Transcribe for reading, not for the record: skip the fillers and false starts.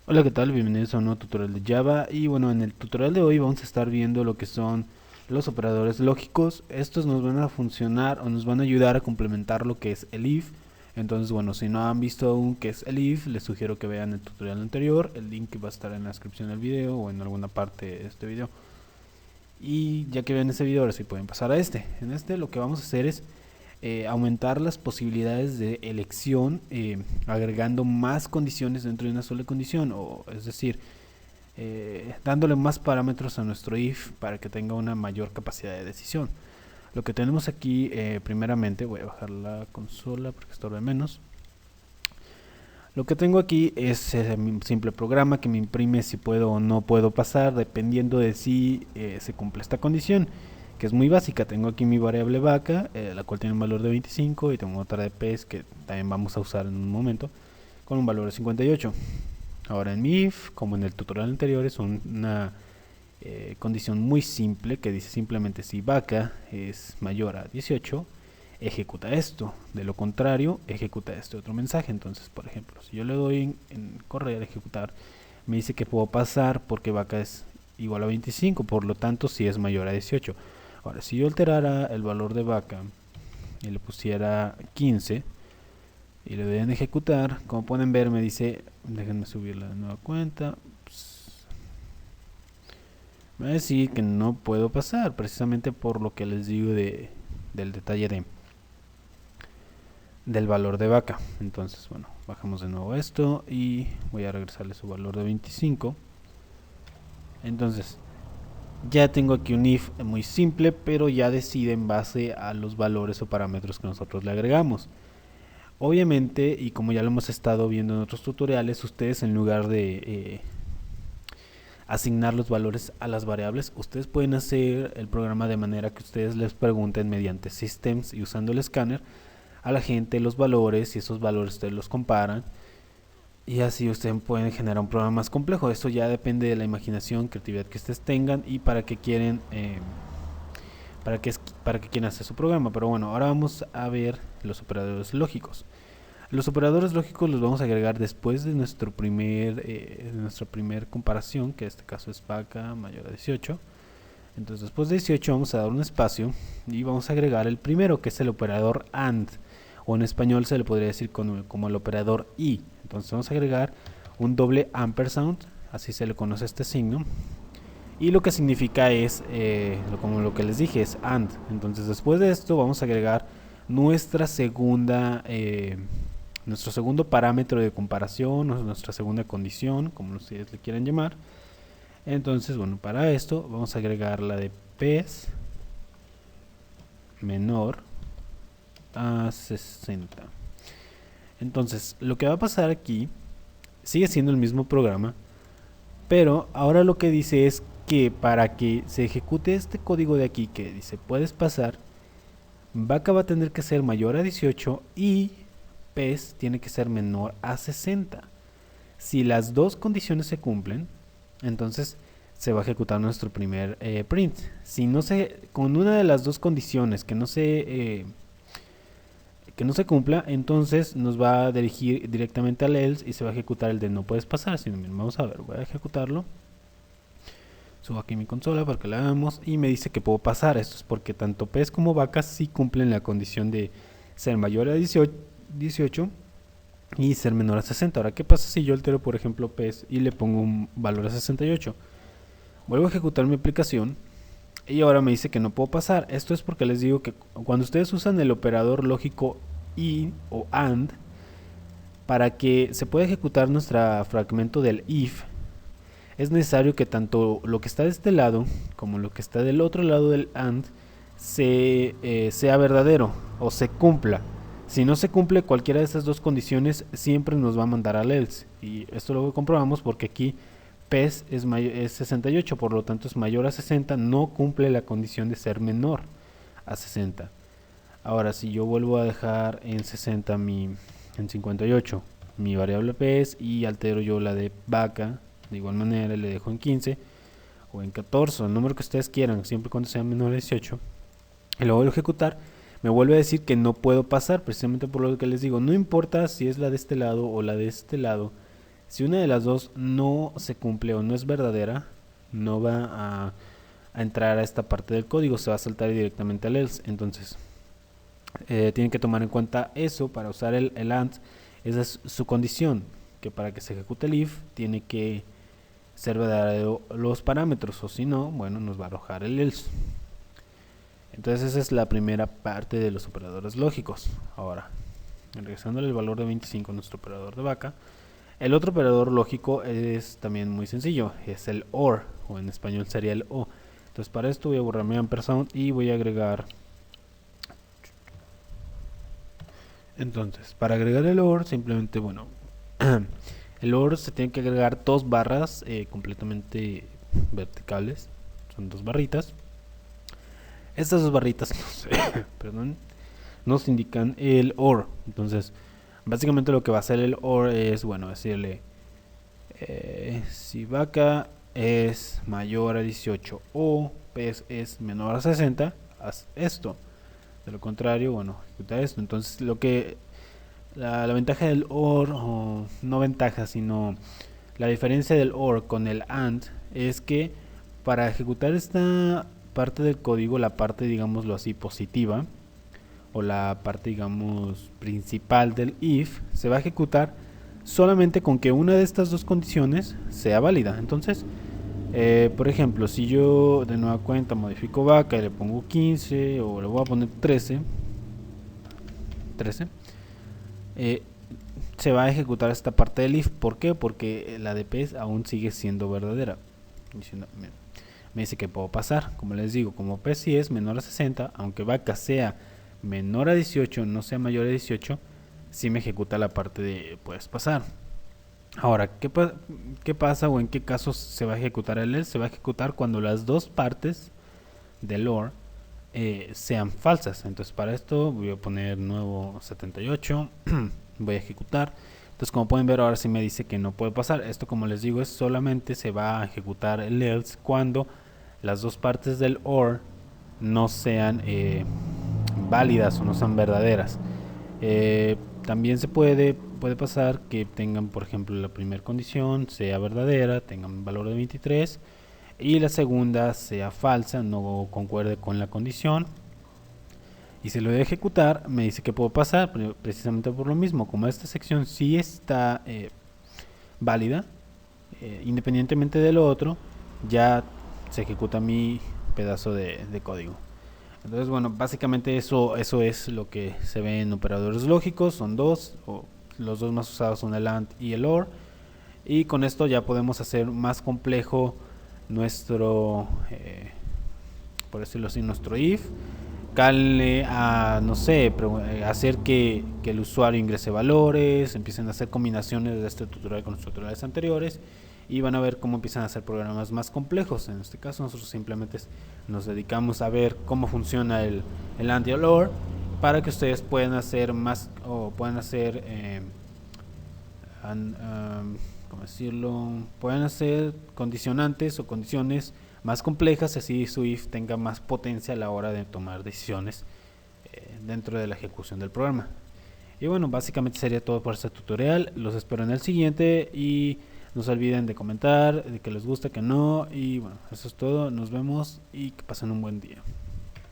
Hola, ¿qué tal? Bienvenidos a un nuevo tutorial de Java. Y bueno, en el tutorial de hoy vamos a estar viendo lo que son los operadores lógicos. Estos nos van a funcionar o nos van a ayudar a complementar lo que es el if. Entonces, bueno, si no han visto aún qué es el if, les sugiero que vean el tutorial anterior. El link va a estar en la descripción del video o en alguna parte de este video. Y ya que ven ese video, ahora sí pueden pasar a este. En este lo que vamos a hacer es aumentar las posibilidades de elección, agregando más condiciones dentro de una sola condición, o es decir, dándole más parámetros a nuestro if para que tenga una mayor capacidad de decisión. Lo que tenemos aquí, primeramente, voy a bajar la consola porque estorbe menos. Lo que tengo aquí es un simple programa que me imprime si puedo o no puedo pasar, dependiendo de si se cumple esta condición, que es muy básica. Tengo aquí mi variable vaca, la cual tiene un valor de 25, y tengo otra de pez que también vamos a usar en un momento, con un valor de 58. Ahora en mi if, como en el tutorial anterior, es una condición muy simple que dice simplemente si vaca es mayor a 18, ejecuta esto. De lo contrario, ejecuta este otro mensaje. Entonces, por ejemplo, si yo le doy en correr ejecutar, me dice que puedo pasar porque vaca es igual a 25, por lo tanto si es mayor a 18. Ahora, si yo alterara el valor de vaca y le pusiera 15 y le doy en ejecutar, como pueden ver me dice, déjenme subir la nueva cuenta, me va a decir que no puedo pasar, precisamente por lo que les digo del detalle del valor de vaca. Entonces, bueno, bajamos de nuevo esto y voy a regresarle su valor de 25. Entonces, ya tengo aquí un if muy simple, pero ya decide en base a los valores o parámetros que nosotros le agregamos. Obviamente, y como ya lo hemos estado viendo en otros tutoriales, ustedes en lugar de asignar los valores a las variables, ustedes pueden hacer el programa de manera que ustedes les pregunten mediante systems y usando el escáner a la gente los valores, y esos valores ustedes los comparan, y así ustedes pueden generar un programa más complejo. Eso ya depende de la imaginación, creatividad que ustedes tengan y para qué quieren para qué quieren hacer su programa. Pero bueno, ahora vamos a ver los operadores lógicos. Los operadores lógicos los vamos a agregar después de nuestra primer comparación, que en este caso es vaca mayor a 18. Entonces después de 18 vamos a dar un espacio y vamos a agregar el primero, que es el operador AND, o en español se le podría decir como el operador y. Entonces vamos a agregar un doble ampersand, así se le conoce este signo, y lo que significa es, como lo que les dije, es AND. Entonces después de esto vamos a agregar nuestra segunda, nuestro segundo parámetro de comparación, o nuestra segunda condición, como ustedes le quieran llamar. Entonces, bueno, para esto vamos a agregar la de pez menor a 60. Entonces, lo que va a pasar aquí sigue siendo el mismo programa, pero ahora lo que dice es que para que se ejecute este código de aquí que dice puedes pasar, vaca va a tener que ser mayor a 18 y pez tiene que ser menor a 60. Si las dos condiciones se cumplen, entonces se va a ejecutar nuestro primer print. Si no se, con una de las dos condiciones que no se cumpla, entonces nos va a dirigir directamente al else y se va a ejecutar el de no puedes pasar. Sino, vamos a ver, voy a ejecutarlo. Subo aquí mi consola para que la veamos y me dice que puedo pasar. Esto es porque tanto pez como vaca sí cumplen la condición de ser mayor a 18 y ser menor a 60. Ahora, ¿qué pasa si yo altero, por ejemplo, pez y le pongo un valor a 68? Vuelvo a ejecutar mi aplicación y ahora me dice que no puedo pasar. Esto es porque les digo que cuando ustedes usan el operador lógico y o AND, para que se pueda ejecutar nuestro fragmento del if, es necesario que tanto lo que está de este lado como lo que está del otro lado del AND sea verdadero o se cumpla. Si no se cumple cualquiera de estas dos condiciones, siempre nos va a mandar al else. Y esto lo comprobamos porque aquí pez es 68, por lo tanto es mayor a 60, no cumple la condición de ser menor a 60. Ahora, si yo vuelvo a dejar en 60 en 58 mi variable pez y altero yo la de vaca, de igual manera le dejo en 15 o en 14, o el número que ustedes quieran, siempre y cuando sea menor a 18, y lo vuelvo a ejecutar, me vuelve a decir que no puedo pasar, precisamente por lo que les digo, no importa si es la de este lado o la de este lado, Si una de las dos no se cumple o no es verdadera, no va a entrar a esta parte del código, se va a saltar directamente al else. Entonces tienen que tomar en cuenta eso para usar el AND. Esa es su condición, que para que se ejecute el if tiene que ser verdadero los parámetros, o si no, bueno, nos va a arrojar el else. Entonces esa es la primera parte de los operadores lógicos. Ahora, regresándole el valor de 25 a nuestro operador de vaca, el otro operador lógico es también muy sencillo, es el OR, o en español sería el O. Entonces para esto voy a borrar mi ampersand y voy a agregar. Entonces, para agregar el OR, simplemente, bueno, el OR se tiene que agregar dos barras completamente verticales, son dos barritas. Estas dos barritas perdón, nos indican el OR. Entonces, básicamente lo que va a hacer el OR es, bueno, decirle si vaca es mayor a 18 o pez es menor a 60, haz esto. De lo contrario, bueno, ejecuta esto. Entonces, la ventaja del OR, o no ventaja, sino la diferencia del OR con el AND es que para ejecutar esta parte del código, la parte, digámoslo así, positiva, o la parte, digamos, principal del if, se va a ejecutar solamente con que una de estas dos condiciones sea válida. Entonces, por ejemplo, si yo de nueva cuenta modifico vaca y le pongo 15 o le voy a poner 13, se va a ejecutar esta parte del if. ¿Por qué? Porque la de pez aún sigue siendo verdadera. Me dice que puedo pasar, como les digo, como pez sí es menor a 60, aunque vaca sea menor a 18, no sea mayor a 18, sí me ejecuta la parte de puedes pasar. Ahora, ¿qué pasa o en qué casos se va a ejecutar el else? Se va a ejecutar cuando las dos partes del OR sean falsas. Entonces para esto voy a poner nuevo 78, voy a ejecutar. Entonces como pueden ver ahora sí me dice que no puede pasar. Esto, como les digo, es solamente se va a ejecutar el else cuando las dos partes del OR no sean válidas o no sean verdaderas. También puede pasar que tengan, por ejemplo, la primera condición sea verdadera, tengan un valor de 23, y la segunda sea falsa, no concuerde con la condición. Y si lo voy a ejecutar, me dice que puedo pasar, precisamente por lo mismo. Como esta sección sí está válida, independientemente de lo otro, ya se ejecuta mi pedazo de código. Entonces, bueno, básicamente eso es lo que se ve en operadores lógicos. Son dos, o los dos más usados son el AND y el OR. Y con esto ya podemos hacer más complejo nuestro, por decirlo así, nuestro if. Calle a, no sé, hacer que el usuario ingrese valores, empiecen a hacer combinaciones de este tutorial con los tutoriales anteriores, y van a ver cómo empiezan a hacer programas más complejos. En este caso nosotros simplemente nos dedicamos a ver cómo funciona el AND y el OR, para que ustedes puedan hacer más, o puedan hacer ¿cómo decirlo? Pueden hacer condicionantes o condiciones más complejas, así su if tenga más potencia a la hora de tomar decisiones dentro de la ejecución del programa. Y bueno, básicamente sería todo por este tutorial. Los espero en el siguiente, y no se olviden de comentar, de que les gusta, que no. Y bueno, eso es todo. Nos vemos y que pasen un buen día.